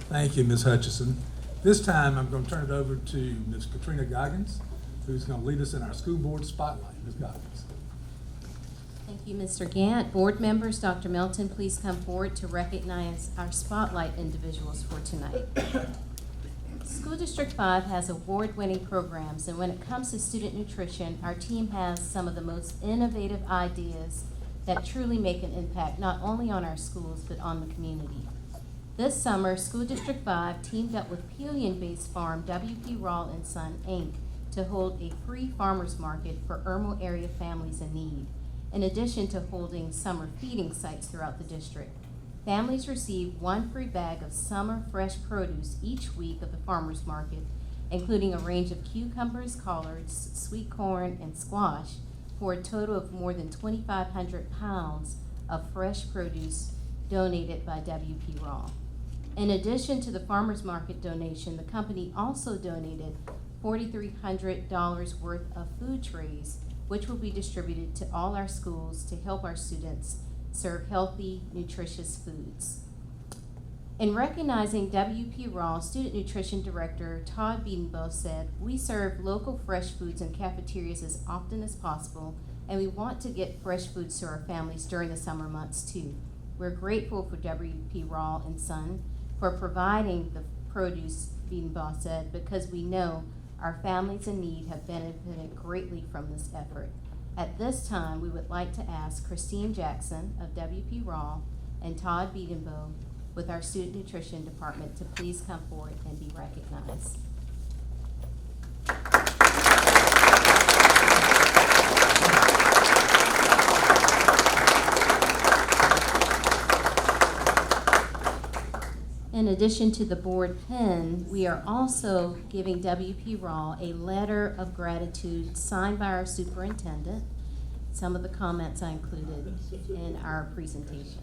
Thank you, Ms. Hutchison. This time, I'm going to turn it over to Ms. Katrina Goggins, who's going to lead us in our school board spotlight. Ms. Goggins. Thank you, Mr. Gant. Board members, Dr. Melton, please come forward to recognize our spotlight individuals for tonight. School District 5 has award-winning programs, and when it comes to student nutrition, our team has some of the most innovative ideas that truly make an impact not only on our schools, but on the community. This summer, School District 5 teamed up with Pelion-based farm W.P. Rawl & Son, Inc. to hold a free farmers market for Irmo area families in need, in addition to holding summer feeding sites throughout the district. Families receive one free bag of summer fresh produce each week of the farmers market, including a range of cucumbers, collards, sweet corn, and squash, for a total of more than 2,500 pounds of fresh produce donated by W.P. Rawl. In addition to the farmers market donation, the company also donated $4,300 worth of food trays, which will be distributed to all our schools to help our students serve healthy, nutritious foods. In recognizing W.P. Rawl, Student Nutrition Director Todd Biedenbow said, "We serve local fresh foods in cafeterias as often as possible, and we want to get fresh foods to our families during the summer months too. We're grateful for W.P. Rawl & Son for providing the produce," Biedenbow said, "because we know our families in need have benefited greatly from this effort." At this time, we would like to ask Christine Jackson of W.P. Rawl and Todd Biedenbow with our Student Nutrition Department to please come forward and be recognized. In addition to the board pin, we are also giving W.P. Rawl a letter of gratitude signed by our superintendent. Some of the comments I included in our presentation.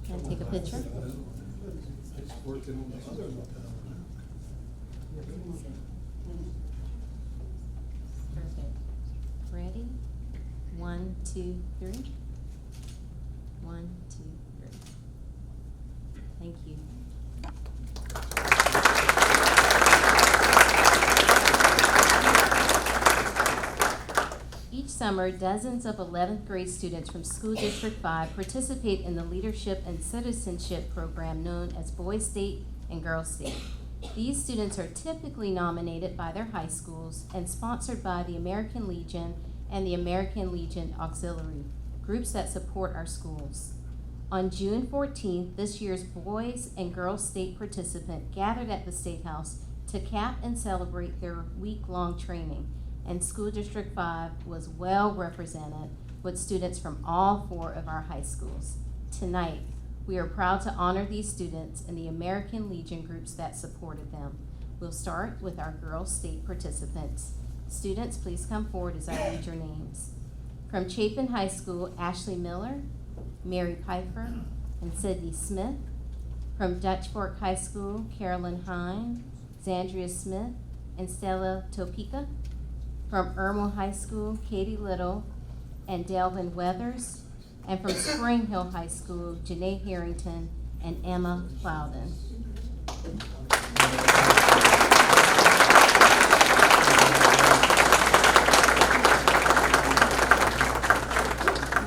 Can I take a picture? Perfect. Ready? 1, 2, 3. 1, 2, 3. Thank you. Each summer, dozens of 11th grade students from School District 5 participate in the Leadership and Citizenship program known as Boys State and Girls State. These students are typically nominated by their high schools and sponsored by the American Legion and the American Legion Auxiliary, groups that support our schools. On June 14th, this year's Boys and Girls State participant gathered at the State House to cap and celebrate their week-long training, and School District 5 was well represented with students from all 4 of our high schools. Tonight, we are proud to honor these students and the American Legion groups that supported them. We'll start with our Girls State participants. Students, please come forward as I read your names. From Chapin High School, Ashley Miller, Mary Pfeiffer, and Sydney Smith. From Dutch Fork High School, Carolyn Hine, Zandria Smith, and Stella Topeka. From Irmo High School, Katie Little and Delvin Weathers. And from Spring Hill High School, Janae Harrington and Emma Plowden.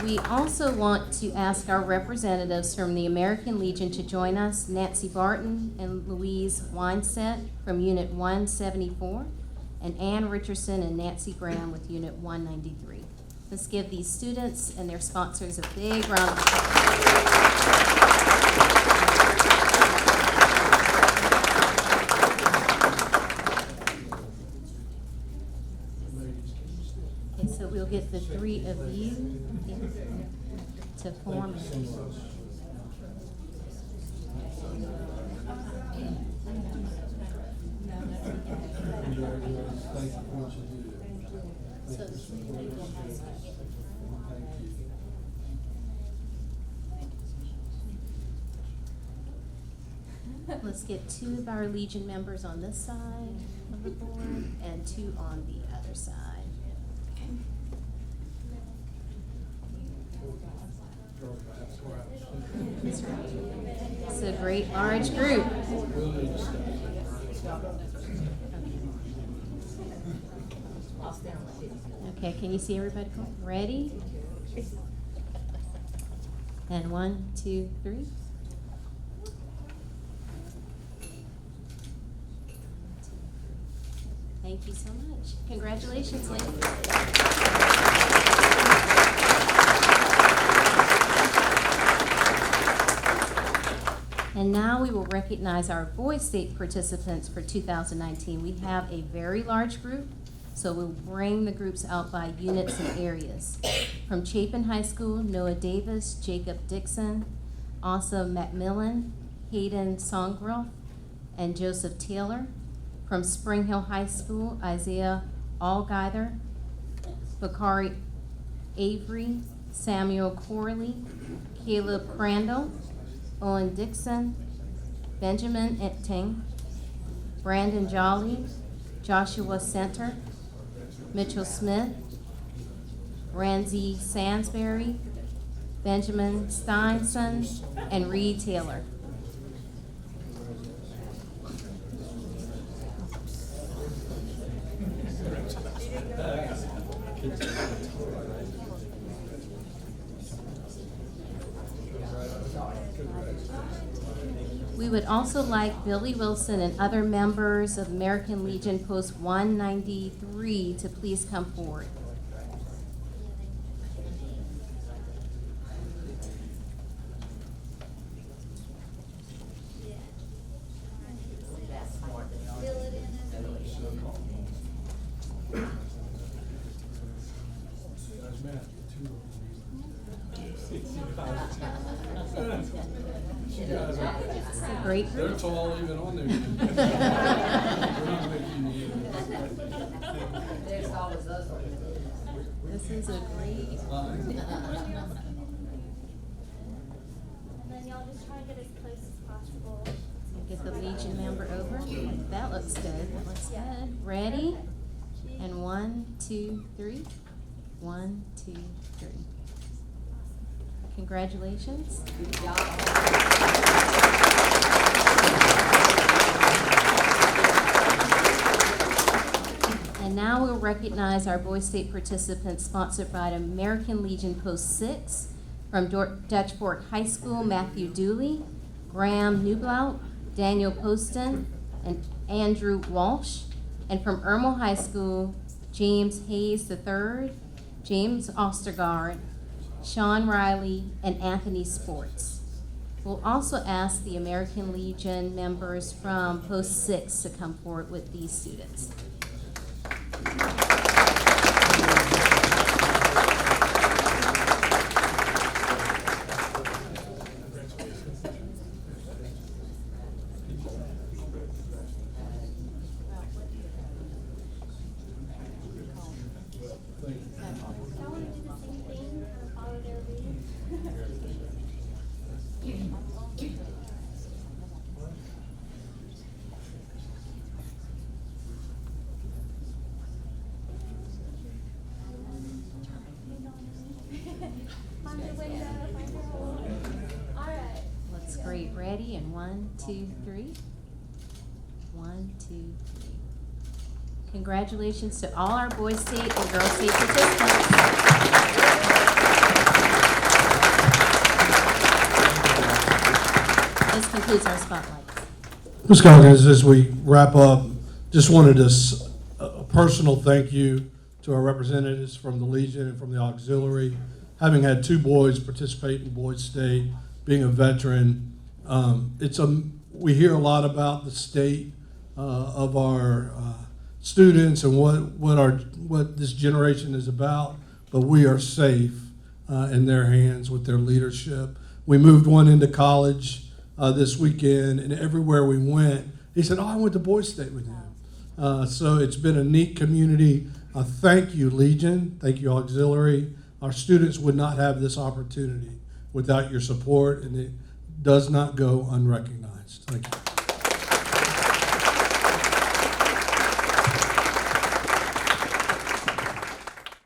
We also want to ask our representatives from the American Legion to join us, Nancy Barton and Louise Weinset from Unit 174, and Ann Richardson and Nancy Graham with Unit 193. Let's give these students and their sponsors a big round of applause. Okay, so we'll get the 3 of you to form a team. Let's get 2 of our Legion members on this side of the board and 2 on the other side. Okay. It's a great large group. Okay, can you see everybody? Ready? And 1, 2, 3. Thank you so much. Congratulations, ladies. And now we will recognize our Boys State participants for 2019. We have a very large group, so we'll bring the groups out by units and areas. From Chapin High School, Noah Davis, Jacob Dixon, Asa Macmillan, Hayden Songroff, and Joseph Taylor. From Spring Hill High School, Isaiah Allgeither, Bakari Avery, Samuel Corley, Caleb Crandall, Owen Dixon, Benjamin Etting, Brandon Jolly, Joshua Center, Mitchell Smith, Ramsey Sansbury, Benjamin Steinson, and Reed Taylor. We would also like Billy Wilson and other members of American Legion Post 193 to please come forward. It's a great They're group. tall even on there. This is a great. And then y'all just try to get as close as possible. Get the Legion member over. That looks good. That looks good. Ready? And 1, 2, 3. 1, 2, 3. Congratulations. And now we'll recognize our Boys State participants sponsored by the American Legion Post 6 from Dutch Fork High School, Matthew Dooley, Graham Newblout, Daniel Poston, and Andrew Walsh. And from Irmo High School, James Hayes III, James Ostergaard, Sean Riley, and Anthony Sports. We'll also ask the American Legion members from Post 6 to come forward with these students. Y'all want to do the same thing or follow their lead? Find your window, find your hole. All right. Looks great. Ready? And 1, 2, 3. 1, 2, 3. Congratulations to all our Boys State and Girls State participants. This concludes our spotlight. Ms. Goggins, as we wrap up, just wanted a personal thank you to our representatives from the Legion and from the auxiliary. Having had 2 boys participate in Boys State, being a veteran, we hear a lot about the state of our students and what this generation is about, but we are safe in their hands with their leadership. We moved one into college this weekend, and everywhere we went, he said, "Oh, I went to Boys State with him." So it's been a neat community. Thank you, Legion. Thank you, Auxiliary. Our students would not have this opportunity without your support, and it does not go unrecognized. Thank you.